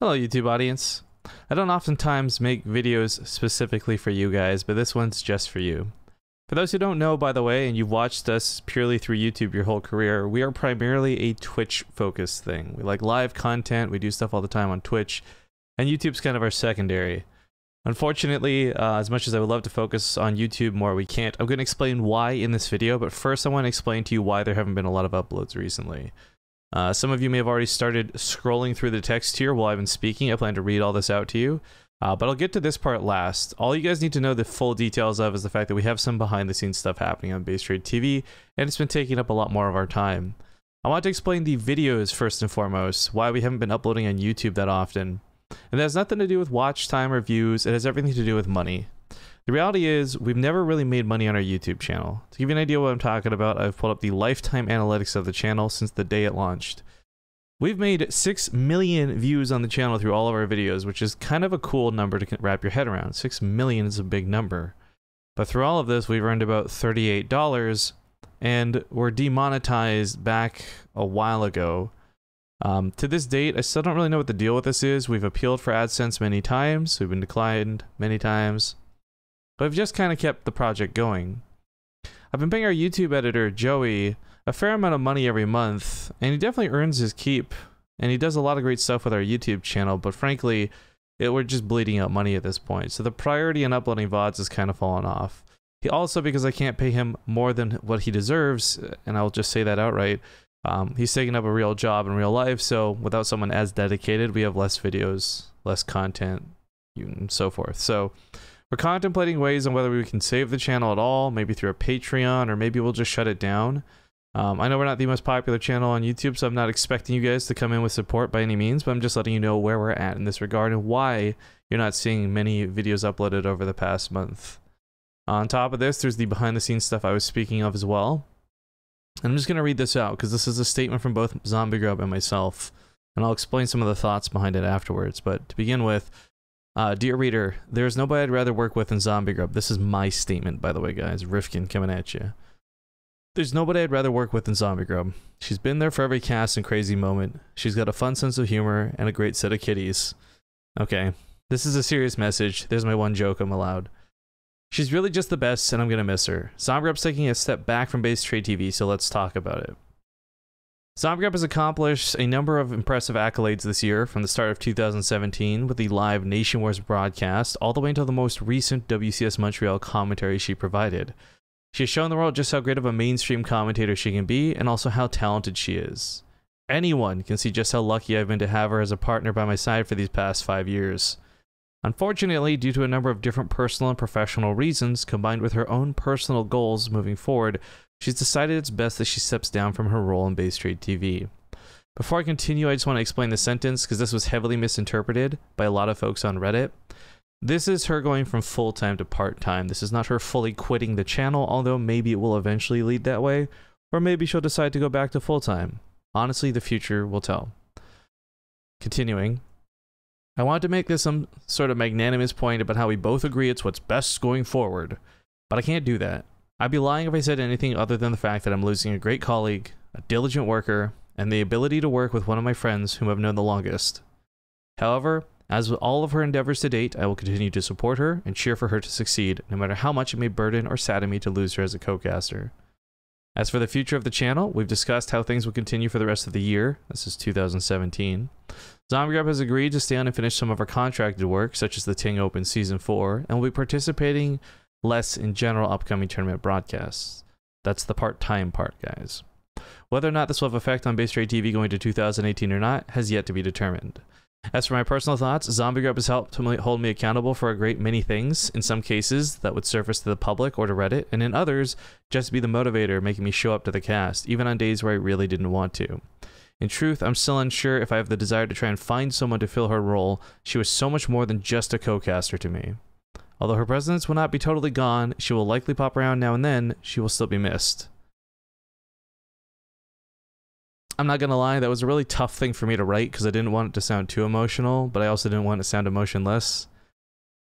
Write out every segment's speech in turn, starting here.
Hello YouTube audience. I don't oftentimes make videos specifically for you guys, but this one's just for you. For those who don't know, by the way, and you've watched us purely through YouTube your whole career, we are primarily a Twitch focused thing. We like live content, we do stuff all the time on Twitch, and YouTube's kind of our secondary. Unfortunately, as much as I would love to focus on YouTube more, we can't. I'm going to explain why in this video, but first I want to explain to you why there haven't been a lot of uploads recently. Some of you may have already started scrolling through the text here while I've been speaking. I plan to read all this out to you, but I'll get to this part last. All you guys need to know the full details of is the fact that we have some behind the scenes stuff happening on BaseTradeTV, and it's been taking up a lot more of our time. I want to explain the videos first and foremost, why we haven't been uploading on YouTube that often. And that has nothing to do with watch time or views, it has everything to do with money. The reality is, we've never really made money on our YouTube channel. To give you an idea what I'm talking about, I've pulled up the lifetime analytics of the channel since the day it launched. We've made 6 million views on the channel through all of our videos, which is kind of a cool number to wrap your head around. 6 million is a big number. But through all of this, we've earned about $38, and we're demonetized back a while ago. To this date, I still don't really know what the deal with this is. We've appealed for AdSense many times, we've been declined many times. But I've just kind of kept the project going. I've been paying our YouTube editor, Joey, a fair amount of money every month, and he definitely earns his keep, and he does a lot of great stuff with our YouTube channel, but frankly, we're just bleeding out money at this point, so the priority in uploading VODs has kind of fallen off. He also, because I can't pay him more than what he deserves, and I'll just say that outright, he's taking up a real job in real life, so without someone as dedicated, we have less videos, less content, and so forth. So we're contemplating ways on whether we can save the channel at all, maybe through a Patreon, or maybe we'll just shut it down. I know we're not the most popular channel on YouTube, so I'm not expecting you guys to come in with support by any means, but I'm just letting you know where we're at in this regard and why you're not seeing many videos uploaded over the past month. On top of this, there's the behind the scenes stuff I was speaking of as well. I'm just going to read this out because this is a statement from both Zombie Grub and myself, and I'll explain some of the thoughts behind it afterwards. But to begin with, dear reader, there is nobody I'd rather work with than Zombie Grub. This is my statement, by the way, guys. Rifkin coming at you. There's nobody I'd rather work with than Zombie Grub. She's been there for every cast and crazy moment. She's got a fun sense of humor and a great set of kitties. Okay, this is a serious message. There's my one joke I'm allowed. She's really just the best, and I'm gonna miss her. Zombie Grub's taking a step back from BaseTradeTV, so let's talk about it. Zombie Grub has accomplished a number of impressive accolades this year, from the start of 2017 with the live Nation Wars broadcast, all the way until the most recent WCS Montreal commentary she provided. She has shown the world just how great of a mainstream commentator she can be, and also how talented she is. Anyone can see just how lucky I've been to have her as a partner by my side for these past 5 years. Unfortunately, due to a number of different personal and professional reasons, combined with her own personal goals moving forward, she's decided it's best that she steps down from her role in BaseTradeTV. Before I continue, I just want to explain the sentence, because this was heavily misinterpreted by a lot of folks on Reddit. This is her going from full-time to part-time. This is not her fully quitting the channel, although maybe it will eventually lead that way, or maybe she'll decide to go back to full-time. Honestly, the future will tell. Continuing, I wanted to make this some sort of magnanimous point about how we both agree it's what's best going forward, but I can't do that. I'd be lying if I said anything other than the fact that I'm losing a great colleague, a diligent worker, and the ability to work with one of my friends whom I've known the longest. However, as with all of her endeavors to date, I will continue to support her and cheer for her to succeed, no matter how much it may burden or sadden me to lose her as a co-caster. As for the future of the channel, we've discussed how things will continue for the rest of the year. This is 2017. Zombie Grub has agreed to stay on and finish some of our contracted work, such as the Ting Open Season 4, and will be participating less in general upcoming tournament broadcasts. That's the part-time part, guys. Whether or not this will have effect on BaseTradeTV going to 2018 or not has yet to be determined. As for my personal thoughts, Zombie Grub has helped to hold me accountable for a great many things, in some cases that would surface to the public or to Reddit, and in others, just be the motivator making me show up to the cast, even on days where I really didn't want to. In truth, I'm still unsure if I have the desire to try and find someone to fill her role. She was so much more than just a co-caster to me. Although her presence will not be totally gone, she will likely pop around now and then, she will still be missed. I'm not gonna lie, that was a really tough thing for me to write because I didn't want it to sound too emotional, but I also didn't want it to sound emotionless.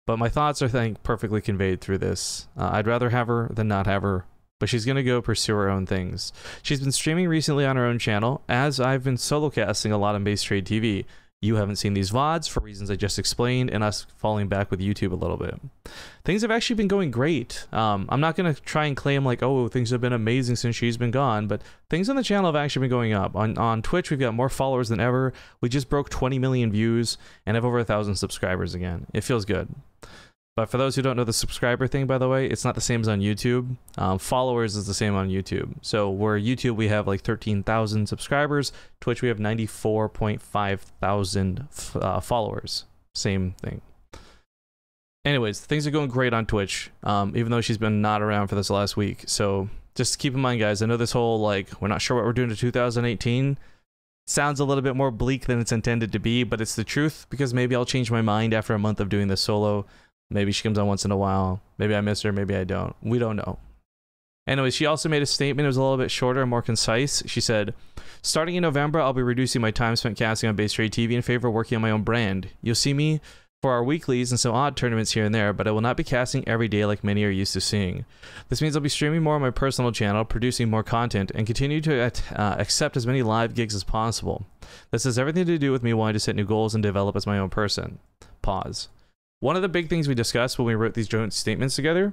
But my thoughts are, I think, perfectly conveyed through this. I'd rather have her than not have her, but she's gonna go pursue her own things. She's been streaming recently on her own channel, as I've been solo casting a lot on BaseTradeTV. you haven't seen these VODs for reasons I just explained, and us falling back with YouTube a little bit. Things have actually been going great. I'm not going to try and claim like, oh, things have been amazing since she's been gone, but things on the channel have actually been going up. On Twitch, we've got more followers than ever. We just broke 20 million views and have over 1,000 subscribers again. It feels good. But for those who don't know the subscriber thing, by the way, it's not the same as on YouTube. Followers is the same on YouTube. So where YouTube, we have like 13,000 subscribers. Twitch, we have 94.5 thousand followers. Same thing. Anyways, things are going great on Twitch, even though she's been not around for this last week. So just keep in mind, guys, I know this whole, like, we're not sure what we're doing to 2018 sounds a little bit more bleak than it's intended to be, but it's the truth, because maybe I'll change my mind after a month of doing this solo. Maybe she comes on once in a while. Maybe I miss her. Maybe I don't. We don't know. Anyway, she also made a statement. It was a little bit shorter and more concise. She said, starting in November, I'll be reducing my time spent casting on BaseTradeTV in favor of working on my own brand. You'll see me for our weeklies and some odd tournaments here and there, but I will not be casting every day like many are used to seeing. This means I'll be streaming more on my personal channel, producing more content, and continue to accept as many live gigs as possible. This has everything to do with me wanting to set new goals and develop as my own person. Pause. One of the big things we discussed when we wrote these joint statements together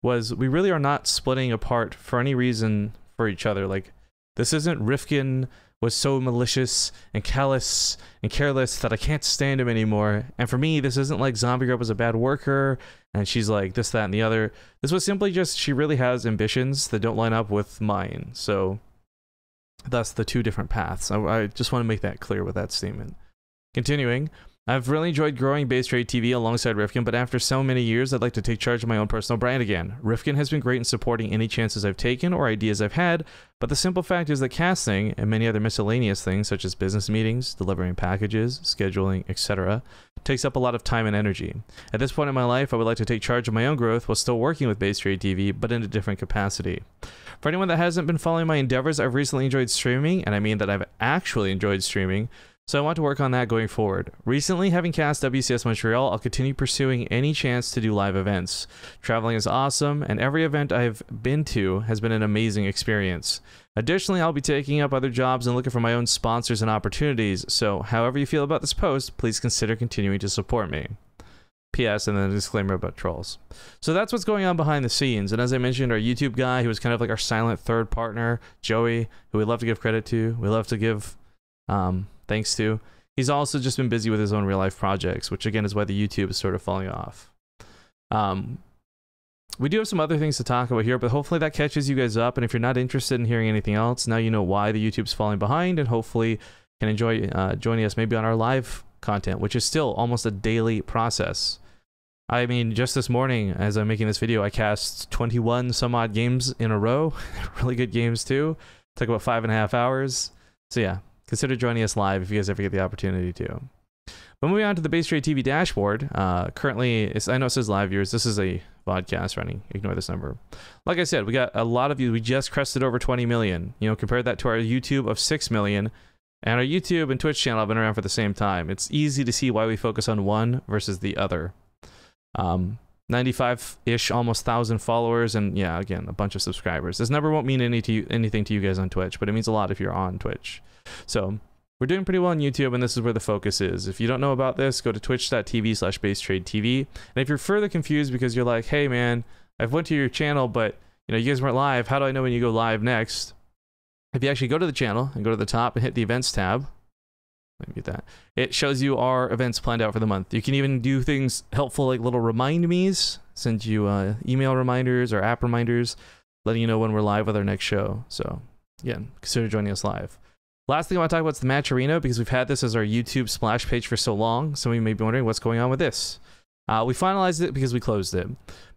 was we really are not splitting apart for any reason for each other. Like, this isn't Rifkin was so malicious and callous and careless that I can't stand him anymore. And for me, this isn't like Zombie Girl was a bad worker and she's like this, that, and the other. This was simply just she really has ambitions that don't line up with mine. So that's the two different paths. I just want to make that clear with that statement. Continuing. I've really enjoyed growing BaseTradeTV alongside Rifkin, but after so many years, I'd like to take charge of my own personal brand again. Rifkin has been great in supporting any chances I've taken or ideas I've had, but the simple fact is that casting and many other miscellaneous things such as business meetings, delivering packages, scheduling, etc. takes up a lot of time and energy. At this point in my life, I would like to take charge of my own growth while still working with BaseTradeTV, but in a different capacity. For anyone that hasn't been following my endeavors, I've recently enjoyed streaming, and I mean that I've actually enjoyed streaming. So I want to work on that going forward. Recently, having cast WCS Montreal, I'll continue pursuing any chance to do live events. Traveling is awesome, and every event I've been to has been an amazing experience. Additionally, I'll be taking up other jobs and looking for my own sponsors and opportunities, so however you feel about this post, please consider continuing to support me. PS, and then a disclaimer about trolls. So that's what's going on behind the scenes, and as I mentioned, our YouTube guy, who was kind of like our silent third partner, Joey, who we love to give credit to, we love to give thanks to. He's also just been busy with his own real life projects, which again is why the YouTube is sort of falling off. We do have some other things to talk about here, but hopefully that catches you guys up. And if you're not interested in hearing anything else, now you know why the YouTube's falling behind, and hopefully can enjoy joining us maybe on our live content, which is still almost a daily process. I mean, just this morning, as I'm making this video, I cast 21 some odd games in a row. Really good games too. Took about 5.5 hours. So yeah, consider joining us live if you guys ever get the opportunity to. But moving on to the BaseTradeTV dashboard, currently, I know it says live viewers. This is a podcast running. Ignore this number. Like I said, we got a lot of you. We just crested over 20 million. You know, compare that to our YouTube of 6 million. And our YouTube and Twitch channel have been around for the same time. It's easy to see why we focus on one versus the other. 95-ish, almost 1,000 followers, and yeah, again, a bunch of subscribers. This number won't mean anything to you guys on Twitch, but it means a lot if you're on Twitch. So we're doing pretty well on YouTube, and this is where the focus is. If you don't know about this, go to twitch.tv/BaseTradeTV. And if you're further confused because you're like, hey man, I've went to your channel, but you know, you guys weren't live. How do I know when you go live next? If you actually go to the channel and go to the top and hit the events tab, let me get that. It shows you our events planned out for the month. You can even do things helpful like little remind me's, send you email reminders or app reminders, letting you know when we're live with our next show. So again, consider joining us live. Last thing I want to talk about is the Match Arena, because we've had this as our YouTube splash page for so long. Some of you may be wondering what's going on with this. We finalized it because we closed it.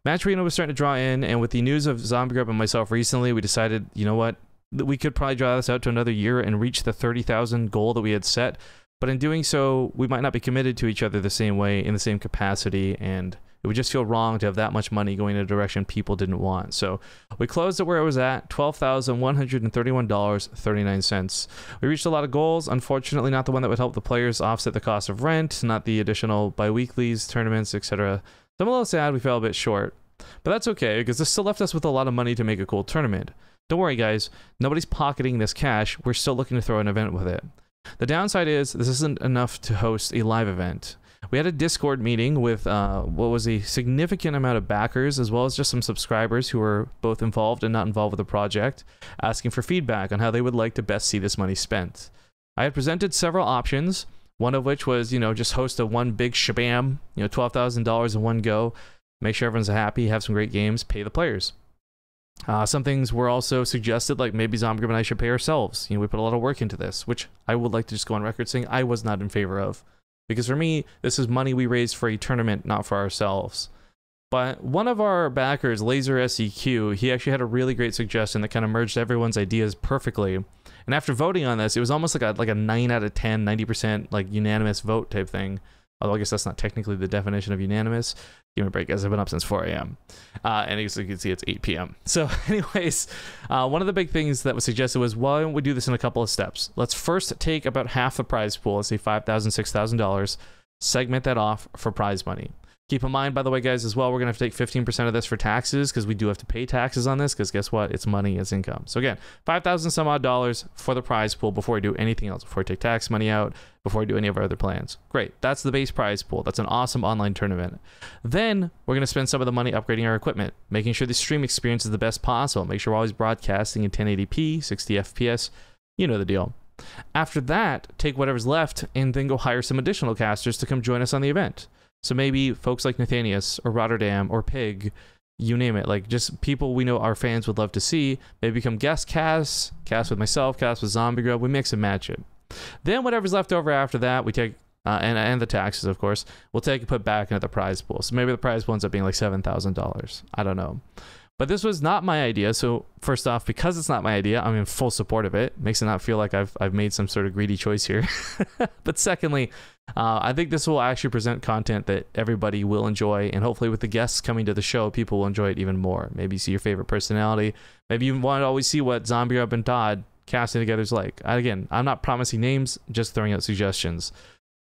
Match Arena was starting to draw in, and with the news of Zombie Grub and myself recently, we decided, you know what, that we could probably draw this out to another year and reach the 30,000 goal that we had set. But in doing so, we might not be committed to each other the same way, in the same capacity, and it would just feel wrong to have that much money going in a direction people didn't want. So we closed it where it was at, $12,131.39. We reached a lot of goals. Unfortunately, not the one that would help the players offset the cost of rent, not the additional bi-weeklies, tournaments, etc. So I'm a little sad we fell a bit short. But that's okay, because this still left us with a lot of money to make a cool tournament. Don't worry, guys. Nobody's pocketing this cash. We're still looking to throw an event with it. The downside is this isn't enough to host a live event. We had a Discord meeting with what was a significant amount of backers, as well as just some subscribers who were both involved and not involved with the project, asking for feedback on how they would like to best see this money spent. I had presented several options, one of which was, just host a one big shabam, $12,000 in one go, make sure everyone's happy, have some great games, pay the players. Some things were also suggested, like maybe Zombie Group and I should pay ourselves. We put a lot of work into this, which I would like to just go on record saying I was not in favor of. Because for me, this is money we raised for a tournament, not for ourselves. But one of our backers, Laser SEQ, he actually had a really great suggestion that kind of merged everyone's ideas perfectly. And after voting on this, it was almost like a 9 out of 10, 90% like unanimous vote type thing. Although I guess that's not technically the definition of unanimous. Give me a break, guys. I've been up since 4 a.m. And as you can see, it's 8 p.m. So anyways, one of the big things that was suggested was, why don't we do this in a couple of steps? Let's first take about half the prize pool, let's say $5,000, $6,000, segment that off for prize money. Keep in mind, by the way, guys, as well, we're going to have to take 15% of this for taxes because we do have to pay taxes on this because guess what? It's money, it's income. So again, $5,000 some odd dollars for the prize pool before we do anything else, before we take tax money out, before we do any of our other plans. Great. That's the base prize pool. That's an awesome online tournament. Then we're going to spend some of the money upgrading our equipment, making sure the stream experience is the best possible. Make sure we're always broadcasting in 1080p, 60 FPS. You know the deal. After that, take whatever's left and then go hire some additional casters to come join us on the event. So maybe folks like Nathanius or Rotterdam or Pig, you name it, like just people we know our fans would love to see, maybe become guest casts, cast with myself, cast with Zombie Grub, we mix and match it. Then whatever's left over after that, we take, and the taxes, of course, we'll take and put back into the prize pool. So maybe the prize pool ends up being like $7,000. I don't know. But this was not my idea, so first off, because it's not my idea, I'm in full support of it. Makes it not feel like I've made some sort of greedy choice here. But secondly, I think this will actually present content that everybody will enjoy, and hopefully with the guests coming to the show, people will enjoy it even more. Maybe see your favorite personality. Maybe you want to always see what Zombie Up and Todd casting together is like. Again, I'm not promising names, just throwing out suggestions.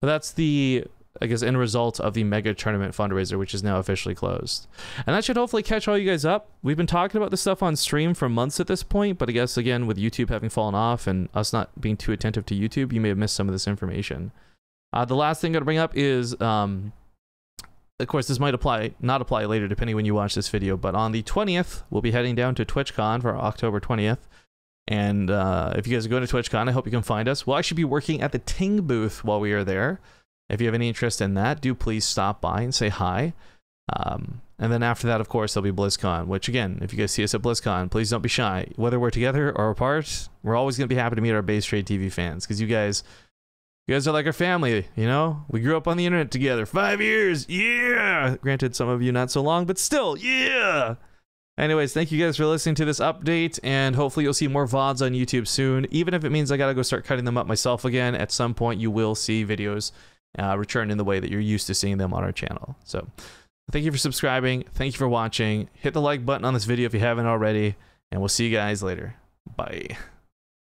But that's the, I guess, end result of the mega tournament fundraiser, which is now officially closed. And that should hopefully catch all you guys up. We've been talking about this stuff on stream for months at this point, but I guess, again, with YouTube having fallen off and us not being too attentive to YouTube, you may have missed some of this information. The last thing I'm going to bring up is, of course, this might not apply later, depending when you watch this video, but on the 20th, we'll be heading down to TwitchCon for October 20th. And if you guys are going to TwitchCon, I hope you can find us. We'll actually be working at the Ting booth while we are there. If you have any interest in that, do please stop by and say hi. And then after that, of course, there'll be BlizzCon, which again, if you guys see us at BlizzCon, please don't be shy. Whether we're together or apart, we're always going to be happy to meet our BaseTradeTV fans because you guys are like our family, you know? We grew up on the internet together. 5 years, yeah! Granted, some of you not so long, but still, yeah! Anyways, thank you guys for listening to this update, and hopefully you'll see more VODs on YouTube soon. Even if it means I gotta go start cutting them up myself again, at some point you will see videos return in the way that you're used to seeing them on our channel. So, thank you for subscribing, thank you for watching, hit the like button on this video if you haven't already, and we'll see you guys later. Bye.